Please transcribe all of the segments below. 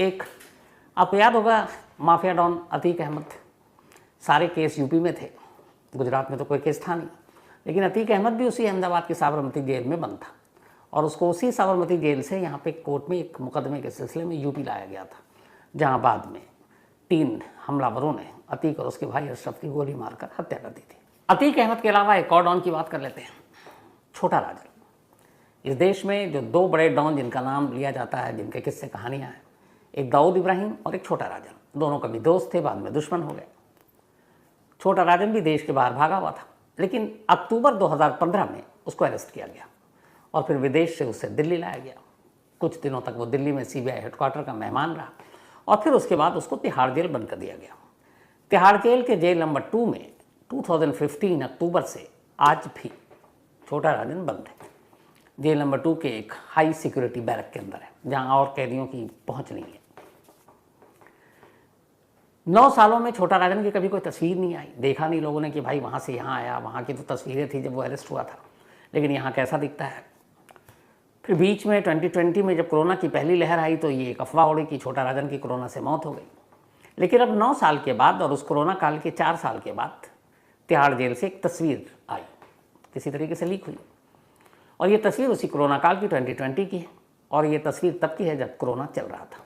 एक आपको याद होगा माफिया डॉन अतीक अहमद, सारे केस यूपी में थे, गुजरात में तो कोई केस था नहीं, लेकिन अतीक अहमद भी उसी अहमदाबाद की साबरमती जेल में बंद था और उसको उसी साबरमती जेल से यहाँ पे कोर्ट में एक मुकदमे के सिलसिले में यूपी लाया गया था, जहाँ बाद में 3 हमलावरों ने अतीक और उसके भाई अशरफ की गोली मारकर हत्या कर दी थी। अतीक अहमद के अलावा एक और डॉन की बात कर लेते हैं, छोटा राजन। इस देश में जो 2 बड़े डॉन जिनका नाम लिया जाता है, जिनके किस्से कहानियाँ हैं, एक दाऊद इब्राहिम और एक छोटा राजन। दोनों कभी दोस्त थे, बाद में दुश्मन हो गए। छोटा राजन भी देश के बाहर भागा हुआ था, लेकिन अक्टूबर 2015 में उसको अरेस्ट किया गया और फिर विदेश से उसे दिल्ली लाया गया। कुछ दिनों तक वो दिल्ली में सीबीआई हेडक्वार्टर का मेहमान रहा और फिर उसके बाद उसको तिहाड़ जेल बंद कर दिया गया। तिहाड़ जेल के जेल नंबर 2 में 2015 अक्टूबर से आज भी छोटा राजन बंद है। जेल नंबर 2 के एक हाई सिक्योरिटी बैरक के अंदर है, जहां और कैदियों की पहुंच नहीं है। 9 सालों में छोटा राजन की कभी कोई तस्वीर नहीं आई, देखा नहीं लोगों ने कि भाई वहाँ से यहाँ आया। वहाँ की तो तस्वीरें थी जब वो अरेस्ट हुआ था, लेकिन यहाँ कैसा दिखता है। फिर बीच में 2020 में जब कोरोना की पहली लहर आई तो ये एक अफवाह उड़ी कि छोटा राजन की कोरोना से मौत हो गई। लेकिन अब 9 साल के बाद और उस कोरोना काल के 4 साल के बाद तिहाड़ जेल से एक तस्वीर आई, किसी तरीके से लीक हुई, और ये तस्वीर उसी कोरोना काल की 2020 की है। और ये तस्वीर तब की है जब कोरोना चल रहा था।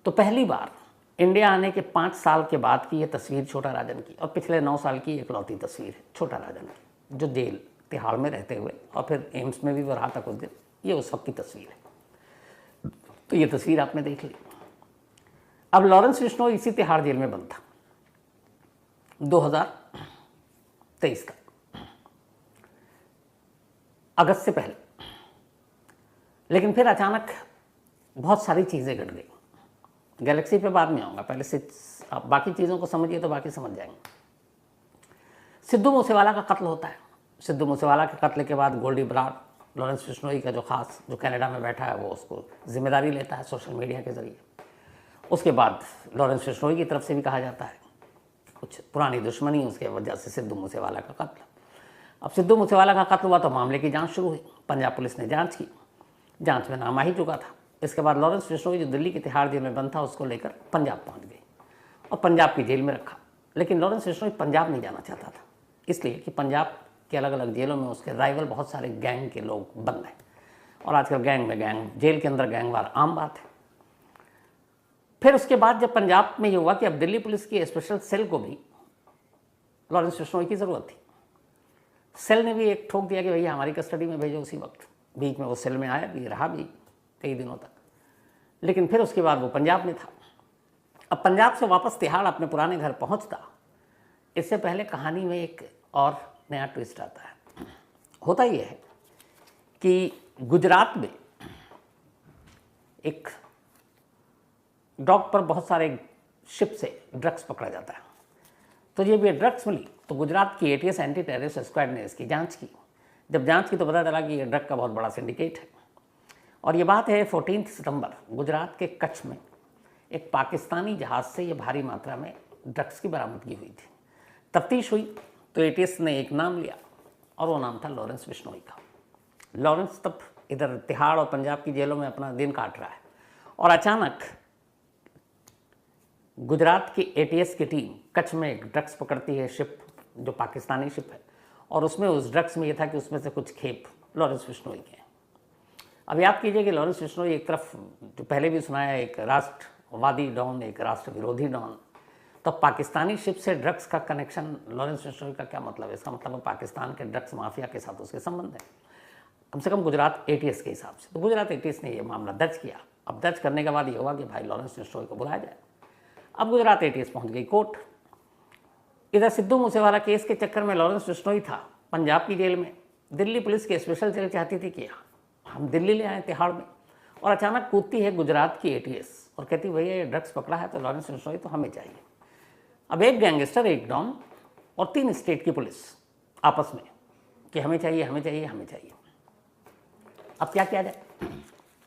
तो पहली बार इंडिया आने के 5 साल के बाद की ये तस्वीर छोटा राजन की, और पिछले 9 साल की इकलौती तस्वीर है छोटा राजन की, जो जेल तिहाड़ में रहते हुए और फिर एम्स में भी वो रहा था कुछ दिन। ये उस वक्त की तस्वीर है। तो ये तस्वीर आपने देख ली। अब लॉरेंस बिश्नोई इसी तिहाड़ जेल में बंद था 2023 का अगस्त से पहले, लेकिन फिर अचानक बहुत सारी चीज़ें घट गई। गैलेक्सी पे बाद में आऊँगा, पहले से आप बाकी चीज़ों को समझिए तो बाकी समझ जाएंगे। सिद्धू मूसेवाला का कत्ल होता है। सिद्धू मूसेवाला के कत्ल के बाद गोल्डी बराड़, लॉरेंस बिश्नोई का जो खास जो कनाडा में बैठा है, वो उसको जिम्मेदारी लेता है सोशल मीडिया के ज़रिए। उसके बाद लॉरेंस बिश्नोई की तरफ से भी कहा जाता है कुछ पुरानी दुश्मनी उसके वजह से सिद्धू मूसेवाला का कत्ल। अब सिद्धू मूसेवाला का कत्ल हुआ तो मामले की जाँच शुरू हुई। पंजाब पुलिस ने जाँच की, जाँच में नाम आ ही चुका था। इसके बाद लॉरेंस बिश्नोई जो दिल्ली के तिहाड़ जेल में बंद था, उसको लेकर पंजाब पहुंच गई और पंजाब की जेल में रखा। लेकिन लॉरेंस बिश्नोई पंजाब नहीं जाना चाहता था, इसलिए कि पंजाब के अलग अलग जेलों में उसके राइवल बहुत सारे गैंग के लोग बंद हैं, और आजकल गैंग में गैंग, जेल के अंदर गैंगवार आम बात है। फिर उसके बाद जब पंजाब में ये हुआ कि अब दिल्ली पुलिस की स्पेशल सेल को भी लॉरेंस बिश्नोई की ज़रूरत थी। सेल ने भी एक ठोक दिया कि भैया हमारी कस्टडी में भेजो उसी वक्त। बीच में वो सेल में आया भी, रहा भी कई दिनों तक, लेकिन फिर उसके बाद वो पंजाब में था। अब पंजाब से वापस तिहाड़ अपने पुराने घर पहुंचता, इससे पहले कहानी में एक और नया ट्विस्ट आता है। होता ये है कि गुजरात में एक डॉक पर बहुत सारे शिप से ड्रग्स पकड़ा जाता है। तो जब ये ड्रग्स मिली तो गुजरात की ATS एंटी टेररिस्ट स्क्वाड ने इसकी जांच की। जब जांच की तो पता चला कि ये ड्रग का बहुत बड़ा सिंडिकेट है। और ये बात है 14 सितंबर गुजरात के कच्छ में एक पाकिस्तानी जहाज़ से ये भारी मात्रा में ड्रग्स की बरामदगी हुई थी। तफ्तीश हुई तो ATS ने एक नाम लिया और वो नाम था लॉरेंस बिश्नोई का। लॉरेंस तब इधर तिहाड़ और पंजाब की जेलों में अपना दिन काट रहा है, और अचानक गुजरात की ATS की टीम कच्छ में एक ड्रग्स पकड़ती है, शिप जो पाकिस्तानी शिप है, और उसमें उस ड्रग्स में ये था कि उसमें से कुछ खेप लॉरेंस बिश्नोई के हैं। अब याद कीजिए कि लॉरेंस बिश्नोई एक तरफ जो पहले भी सुनाया एक राष्ट्रवादी डॉन, एक राष्ट्र विरोधी डॉन, तो पाकिस्तानी शिप से ड्रग्स का कनेक्शन लॉरेंस बिश्नोई का क्या मतलब है? इसका मतलब पाकिस्तान के ड्रग्स माफिया के साथ उसके संबंध है, कम से कम गुजरात ATS के हिसाब से। तो गुजरात ATS ने ये मामला दर्ज किया। अब दर्ज करने के बाद ये हुआ कि भाई लॉरेंस बिश्नोई को बुलाया जाए। अब गुजरात ATS पहुंच गई कोर्ट। इधर सिद्धू मूसेवाला केस के चक्कर में लॉरेंस बिश्नोई था पंजाब की जेल में। दिल्ली पुलिस की स्पेशल जेल चाहती थी कि हम दिल्ली ले आए तिहाड़ में, और अचानक कूदती है गुजरात की ATS और कहती भैया ये ड्रग्स पकड़ा है तो लॉरेंस बिश्नोई तो हमें चाहिए। अब एक गैंगस्टर, एक डॉन और 3 स्टेट की पुलिस आपस में कि हमें चाहिए, हमें चाहिए, हमें चाहिए। अब क्या किया जाए?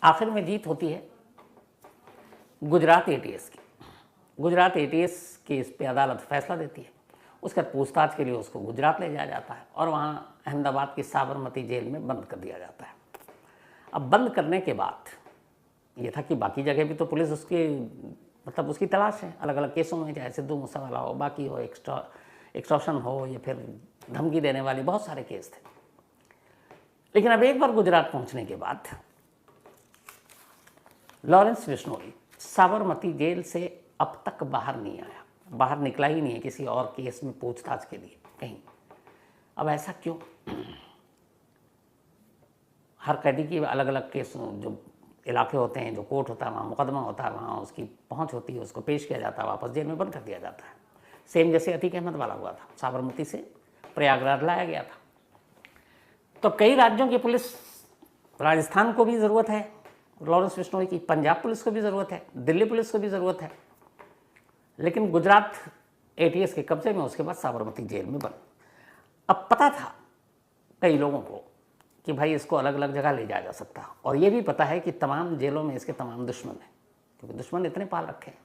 आखिर में जीत होती है गुजरात ATS की। गुजरात ATS की इस पर अदालत फैसला देती है। उसका पूछताछ के लिए उसको गुजरात ले जाया जाता है और वहाँ अहमदाबाद की साबरमती जेल में बंद कर दिया जाता है। अब बंद करने के बाद ये था कि बाकी जगह भी तो पुलिस उसकी मतलब उसकी तलाश है, अलग अलग केसों में, चाहे सिद्धू मूसेवाला हो, बाकी हो, एक्सटॉर्शन हो, या फिर धमकी देने वाले बहुत सारे केस थे। लेकिन अब एक बार गुजरात पहुंचने के बाद लॉरेंस बिश्नोई साबरमती जेल से अब तक बाहर नहीं आया, बाहर निकला ही नहीं है किसी और केस में पूछताछ के लिए कहीं। अब ऐसा क्यों? हर कैदी की अलग अलग केस, जो इलाके होते हैं, जो कोर्ट होता है, वहाँ मुकदमा होता है, वहाँ उसकी पहुँच होती है, उसको पेश किया जाता है, वापस जेल में बंद कर दिया जाता है। सेम जैसे अतीक अहमद वाला हुआ था, साबरमती से प्रयागराज लाया गया था। तो कई राज्यों की पुलिस, राजस्थान को भी ज़रूरत है लॉरेंस बिश्नोई की, पंजाब पुलिस को भी ज़रूरत है, दिल्ली पुलिस को भी ज़रूरत है, लेकिन गुजरात ATS के कब्जे में, उसके बाद साबरमती जेल में बंद। अब पता था कई लोगों को कि भाई इसको अलग अलग जगह ले जाया जा सकता है, और ये भी पता है कि तमाम जेलों में इसके तमाम दुश्मन हैं, क्योंकि दुश्मन इतने पाल रखे हैं,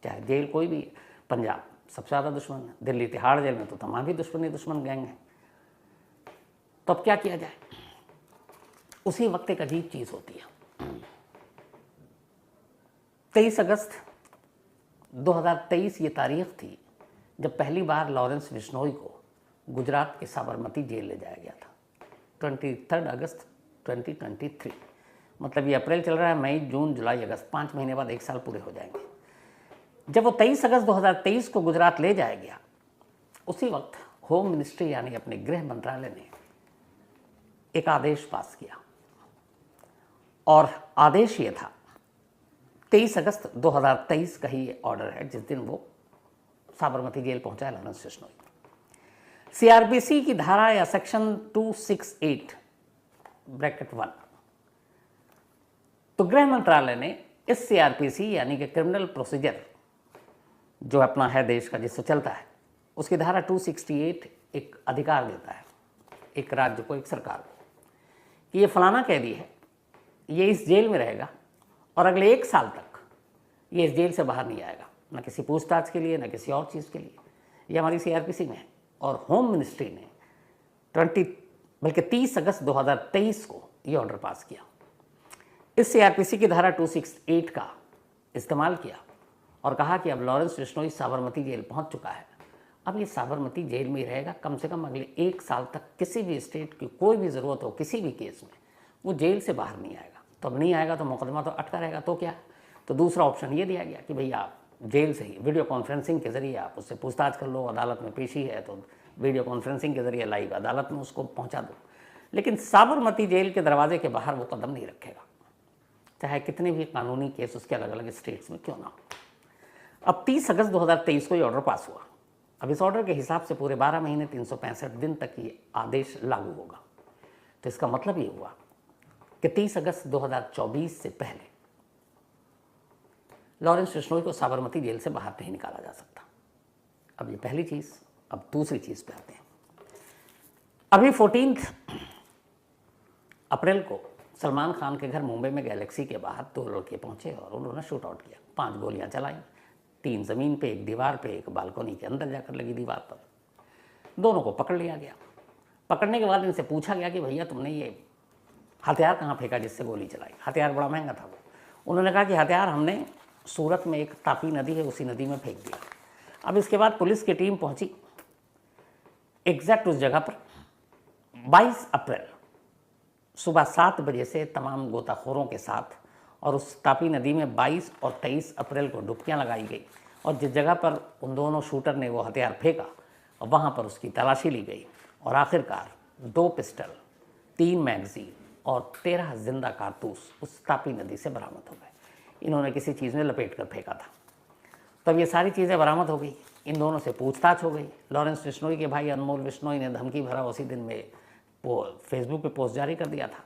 चाहे जेल कोई भी। पंजाब सबसे ज़्यादा दुश्मन है, दिल्ली तिहाड़ जेल में तो तमाम ही दुश्मन गैंग है। तो अब क्या किया जाए? उसी वक्त एक अजीब चीज़ होती है। 23 अगस्त 2023 ये तारीख थी जब पहली बार लॉरेंस बिश्नोई को गुजरात के साबरमती जेल ले जाया गया था। 23 अगस्त 2023, मतलब ये अप्रैल चल रहा है, मई, जून, जुलाई, अगस्त, 5 महीने बाद 1 साल पूरे हो जाएंगे। जब वो 23 अगस्त 2023 को गुजरात ले जाया गया, उसी वक्त होम मिनिस्ट्री यानी अपने गृह मंत्रालय ने एक आदेश पास किया, और आदेश ये था, 23 अगस्त 2023 का ही ऑर्डर है जिस दिन वो साबरमती जेल पहुंचा है लॉरेंस बिश्नोई। CRPC की धारा या सेक्शन 268(1), तो गृह मंत्रालय ने इस CRPC यानी कि क्रिमिनल प्रोसीजर जो अपना है देश का, जिससे चलता है, उसकी धारा 268 एक अधिकार देता है एक राज्य को, एक सरकार को, कि ये फलाना कैदी है, ये इस जेल में रहेगा और अगले 1 साल तक ये इस जेल से बाहर नहीं आएगा, ना किसी पूछताछ के लिए, ना किसी और चीज़ के लिए। ये हमारी CRPC में है। और होम मिनिस्ट्री ने 30 अगस्त 2023 को ये ऑर्डर पास किया। इस CRPC की धारा 268 का इस्तेमाल किया और कहा कि अब लॉरेंस बिश्नोई साबरमती जेल पहुंच चुका है, अब ये साबरमती जेल में ही रहेगा कम से कम अगले 1 साल तक। किसी भी स्टेट की कोई भी ज़रूरत हो किसी भी केस में, वो जेल से बाहर नहीं आएगा। तो अब नहीं आएगा तो मुकदमा तो अटका रहेगा, तो क्या? तो दूसरा ऑप्शन ये दिया गया कि भैया आप जेल से ही वीडियो कॉन्फ्रेंसिंग के ज़रिए आप उससे पूछताछ कर लो, अदालत में पेशी है तो वीडियो कॉन्फ्रेंसिंग के ज़रिए लाइव अदालत में उसको पहुंचा दो। लेकिन साबरमती जेल के दरवाजे के बाहर वो कदम नहीं रखेगा, चाहे कितने भी कानूनी केस उसके अलग अलग स्टेट्स में क्यों ना हो। अब 30 अगस्त 2023 को ये ऑर्डर पास हुआ। अब इस ऑर्डर के हिसाब से पूरे 12 महीने 365 दिन तक ये आदेश लागू होगा। तो इसका मतलब ये हुआ कि 30 अगस्त 2024 से पहले लॉरेंस बिश्नोई को साबरमती जेल से बाहर नहीं निकाला जा सकता। अब ये पहली चीज़। अब दूसरी चीज़ पे आते हैं। अभी 14 अप्रैल को सलमान खान के घर मुंबई में गैलेक्सी के बाहर 2 लड़के पहुंचे और उन्होंने शूट आउट किया। 5 गोलियां चलाई, 3 ज़मीन पे, 1 दीवार पे, 1 बालकनी के अंदर जाकर लगी दीवार पर। दोनों को पकड़ लिया गया। पकड़ने के बाद इनसे पूछा गया कि भैया तुमने ये हथियार कहाँ फेंका जिससे गोली चलाई? हथियार बड़ा महंगा था वो। उन्होंने कहा कि हथियार हमने सूरत में एक तापी नदी है उसी नदी में फेंक दिया। अब इसके बाद पुलिस की टीम पहुंची एग्जैक्ट उस जगह पर। 22 अप्रैल सुबह 7 बजे से तमाम गोताखोरों के साथ और उस तापी नदी में 22 और 23 अप्रैल को डुबकियां लगाई गई और जिस जगह पर उन दोनों शूटर ने वो हथियार फेंका वहाँ पर उसकी तलाशी ली गई और आखिरकार 2 पिस्टल, 3 मैगजीन और 13 जिंदा कारतूस उस तापी नदी से बरामद हो गए। इन्होंने किसी चीज़ में लपेट कर फेंका था। तब ये सारी चीज़ें बरामद हो गई। इन दोनों से पूछताछ हो गई। लॉरेंस बिश्नोई के भाई अनमोल बिश्नोई ने धमकी भरा उसी दिन में वो फेसबुक पे पोस्ट जारी कर दिया था।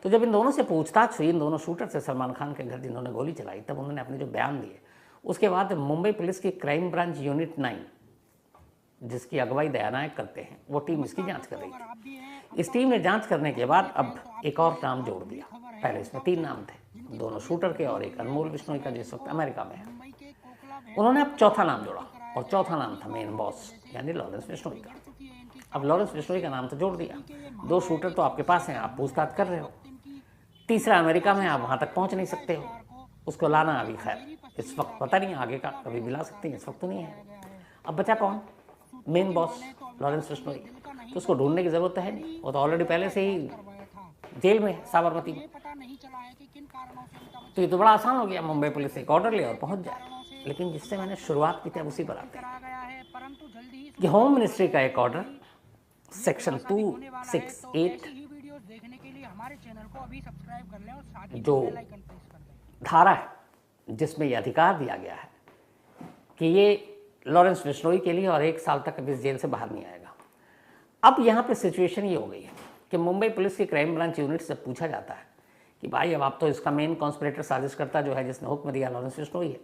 तो जब इन दोनों से पूछताछ हुई, इन दोनों शूटर से, सलमान खान के घर जिन्होंने गोली चलाई, तब उन्होंने अपने जो बयान दिए, उसके बाद मुंबई पुलिस की क्राइम ब्रांच यूनिट 9 जिसकी अगुवाई दया नायक करते हैं, वो टीम इसकी जांच कर रही थी। इस टीम ने जांच करने के बाद अब एक और नाम जोड़ दिया। पहले इसमें 3 नाम थे, दोनों शूटर के और एक अनमोल बिश्नोई का जिस वक्त अमेरिका में है। उन्होंने अब चौथा नाम जोड़ा और चौथा नाम था मेन बॉस यानी लॉरेंस बिश्नोई का। अब लॉरेंस बिश्नोई का नाम तो जोड़ दिया। 2 शूटर तो आपके पास हैं, आप पूछताछ कर रहे हो। तीसरा अमेरिका में, आप वहाँ तक पहुँच नहीं सकते हो। उसको लाना अभी खैर इस वक्त पता नहीं, आगे का कभी भी ला सकते हैं, इस वक्त तो नहीं है। अब बचा कौन? Main boss Lawrence Bishnoi. तो उसको ढूंढने की ज़रूरत है नहीं, वो तो ऑलरेडी पहले से ही जेल में है, साबरमती में। तो ये तो बड़ा आसान हो गया, मुंबई पुलिस एक ऑर्डर ले और पहुंच जाए। लेकिन जिससे मैंने शुरुआत की थी अब उसी पर आते हैं कि होम मिनिस्ट्री का एक ऑर्डर सेक्शन 268 जो धारा है जिसमें यह अधिकार दिया गया है कि ये लॉरेंस बिश्नोई के लिए और 1 साल तक अभी इस जेल से बाहर नहीं आएगा। अब यहाँ पे सिचुएशन ये हो गई है कि मुंबई पुलिस की क्राइम ब्रांच यूनिट से पूछा जाता है कि भाई अब आप तो इसका मेन कॉन्स्पिरेटर साजिश करता जो है जिसने हुक्म दिया लॉरेंस बिश्नोई है,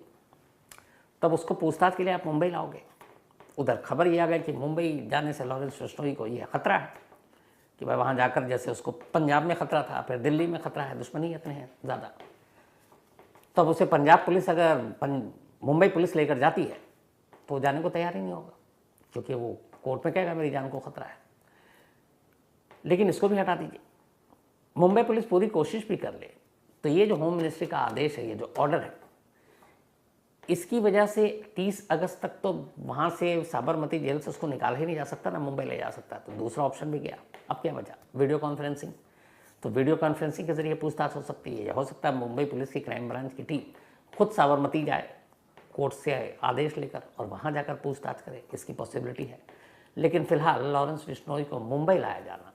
तब उसको पूछताछ के लिए आप मुंबई लाओगे। उधर खबर ये आ गई कि मुंबई जाने से लॉरेंस बिश्नोई को ये खतरा है कि भाई वहाँ जाकर जैसे उसको पंजाब में खतरा था, फिर दिल्ली में खतरा है, दुश्मनीयत में है ज़्यादा, तब उसे पंजाब पुलिस अगर मुंबई पुलिस लेकर जाती है तो जाने को तैयार ही नहीं होगा, क्योंकि वो कोर्ट में कहेगा मेरी जान को खतरा है। लेकिन इसको भी हटा दीजिए, मुंबई पुलिस पूरी कोशिश भी कर ले तो ये जो होम मिनिस्ट्री का आदेश है, ये जो ऑर्डर है, इसकी वजह से 30 अगस्त तक तो वहाँ से साबरमती जेल से उसको निकाला ही नहीं जा सकता, ना मुंबई ले जा सकता। तो दूसरा ऑप्शन भी गया। अब क्या बचा? Video conferencing. तो वीडियो कॉन्फ्रेंसिंग के जरिए पूछताछ हो सकती है, या हो सकता है मुंबई पुलिस की क्राइम ब्रांच की टीम खुद साबरमती जाए कोर्ट से आदेश लेकर और वहाँ जाकर पूछताछ करे, इसकी पॉसिबिलिटी है। लेकिन फिलहाल लॉरेंस बिश्नोई को मुंबई लाया जाना,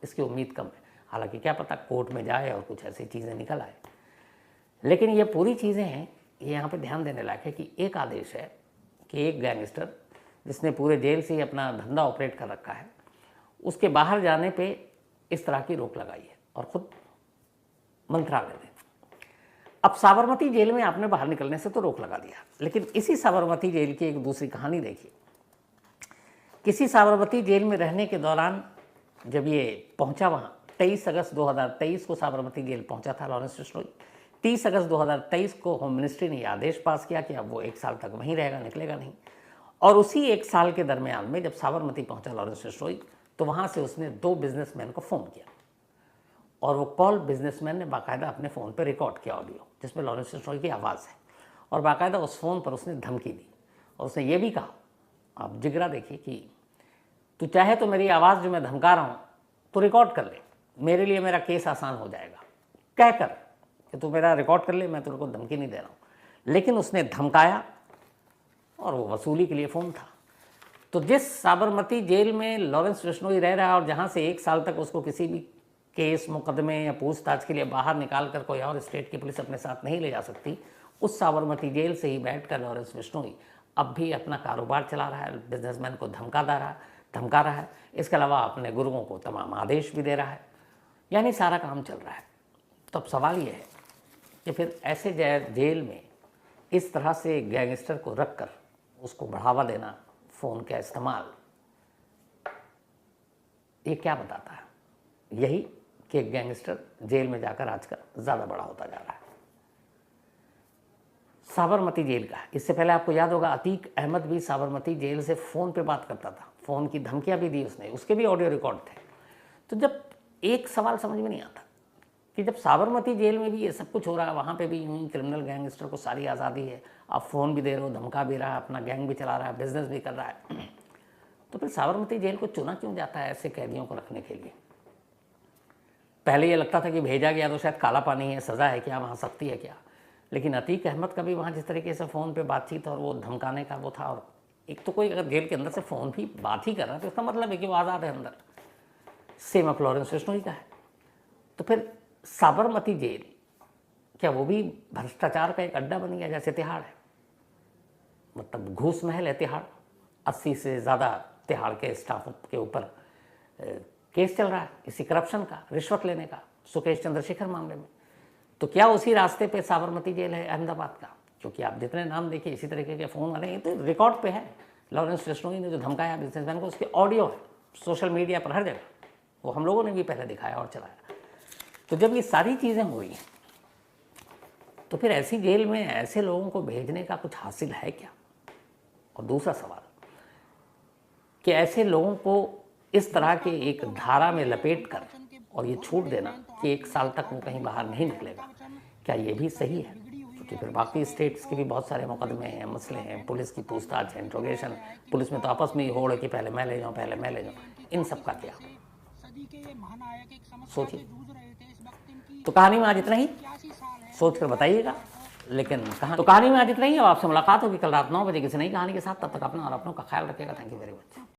इसकी उम्मीद कम है। हालांकि क्या पता कोर्ट में जाए और कुछ ऐसी चीज़ें निकल आए। लेकिन ये पूरी चीज़ें हैं, ये यहाँ पे ध्यान देने लायक है कि एक आदेश है कि एक गैंगस्टर जिसने पूरे जेल से ही अपना धंधा ऑपरेट कर रखा है, उसके बाहर जाने पे इस तरह की रोक लगाई है, और ख़ुद मंत्रालय ने। अब साबरमती जेल में आपने बाहर निकलने से तो रोक लगा दिया, लेकिन इसी साबरमती जेल की एक दूसरी कहानी देखिए। किसी साबरमती जेल में रहने के दौरान जब ये पहुंचा वहाँ, 23 अगस्त 2023 को साबरमती जेल पहुंचा था लॉरेंस बिश्नोई। 30 अगस्त 2023 को होम मिनिस्ट्री ने आदेश पास किया कि अब वो 1 साल तक वहीं रहेगा, निकलेगा नहीं। और उसी 1 साल के दरमियान में जब साबरमती पहुंचा लॉरेंस बिश्नोई, तो वहाँ से उसने 2 बिजनेसमैन को फ़ोन किया, और वो कॉल बिजनेसमैन ने बाकायदा अपने फ़ोन पर रिकॉर्ड किया ऑडियो, जिसमें लॉरेंस बिश्नोई की आवाज़ है, और बाकायदा उस फ़ोन पर उसने धमकी दी। और उसने ये भी कहा, आप जिगरा देखिए, कि तू चाहे तो मेरी आवाज़ जो मैं धमका रहा हूँ तो रिकॉर्ड कर ले, मेरे लिए मेरा केस आसान हो जाएगा, कह कर कि तू मेरा रिकॉर्ड कर ले, मैं तेरे को धमकी नहीं दे रहा हूँ। लेकिन उसने धमकाया, और वो वसूली के लिए फ़ोन था। तो जिस साबरमती जेल में लॉरेंस बिश्नोई रह रहा है और जहाँ से 1 साल तक उसको किसी भी केस, मुकदमे या पूछताछ के लिए बाहर निकाल कर कोई और स्टेट की पुलिस अपने साथ नहीं ले जा सकती, उस साबरमती जेल से ही बैठकर लॉरेंस बिश्नोई अब भी अपना कारोबार चला रहा है, बिजनेसमैन को धमका रहा है। इसके अलावा अपने गुरुओं को तमाम आदेश भी दे रहा है, यानी सारा काम चल रहा है। तो अब सवाल ये है कि फिर ऐसे जेल में इस तरह से गैंगस्टर को रख कर उसको बढ़ावा देना, फ़ोन का इस्तेमाल, ये क्या बताता है? यही कि एक गैंगस्टर जेल में जाकर आजकल ज़्यादा बड़ा होता जा रहा है। साबरमती जेल का, इससे पहले आपको याद होगा अतीक अहमद भी साबरमती जेल से फ़ोन पे बात करता था, फ़ोन की धमकियाँ भी दी उसने, उसके भी ऑडियो रिकॉर्ड थे। तो जब एक सवाल समझ में नहीं आता कि जब साबरमती जेल में भी ये सब कुछ हो रहा है, वहाँ पे भी यूं ही क्रिमिनल गैंगस्टर को सारी आज़ादी है, आप फ़ोन भी दे रहे हो, धमका भी रहा है, अपना गैंग भी चला रहा है, बिजनेस भी कर रहा है, तो फिर साबरमती जेल को चुना क्यों जाता है ऐसे कैदियों को रखने के लिए? पहले ये लगता था कि भेजा गया तो शायद काला पानी है, सज़ा है क्या, वहाँ सख्ती है क्या। लेकिन अतीक अहमद का भी वहाँ जिस तरीके से फ़ोन पे बातचीत और वो धमकाने का वो था, और एक तो कोई अगर जेल के अंदर से फ़ोन भी बात ही कर रहा है तो इसका मतलब है कि वो आज़ाद है अंदर। सेम ऑफ लॉरेंस बिश्नोई का है। तो फिर साबरमती जेल क्या वो भी भ्रष्टाचार का एक अड्डा बन गया जैसे तिहाड़ है? मतलब घूस महल है तिहाड़, 80 से ज़्यादा तिहाड़ के स्टाफ के ऊपर केस चल रहा है इसी करप्शन का, रिश्वत लेने का, सुकेश चंद्रशेखर मामले में। तो क्या उसी रास्ते पे साबरमती जेल है अहमदाबाद का? क्योंकि आप जितने नाम देखिए इसी तरीके के फ़ोन आ रहे हैं, तो रिकॉर्ड पे है। लॉरेंस बिश्नोई ने जो धमकाया बिजनेसमैन को, उसके ऑडियो है सोशल मीडिया पर हर जगह, वो हम लोगों ने भी पहले दिखाया और चलाया। तो जब ये सारी चीज़ें हुई तो फिर ऐसी जेल में ऐसे लोगों को भेजने का कुछ हासिल है क्या? और दूसरा सवाल कि ऐसे लोगों को इस तरह के एक धारा में लपेट कर और ये छूट देना कि 1 साल तक वो कहीं बाहर नहीं निकलेगा, क्या ये भी सही है? कि फिर बाकी स्टेट्स के भी बहुत सारे मुकदमे हैं, मसले हैं, पुलिस की पूछताछ है, इंट्रोगेशन, पुलिस में तो आपस में ही होड़ है कि पहले मैं ले जाऊँ, पहले मैं ले जाऊँ, इन सब का क्या सोचिए। तो कहानी में आज इतना ही, सोच कर बताइएगा। लेकिन कहानी में आज इतना ही। अब आपसे मुलाकात होगी कल रात 9 बजे किसी नई कहानी के साथ। तब तक अपना और अपनों का ख्याल रखिएगा। Thank you very much.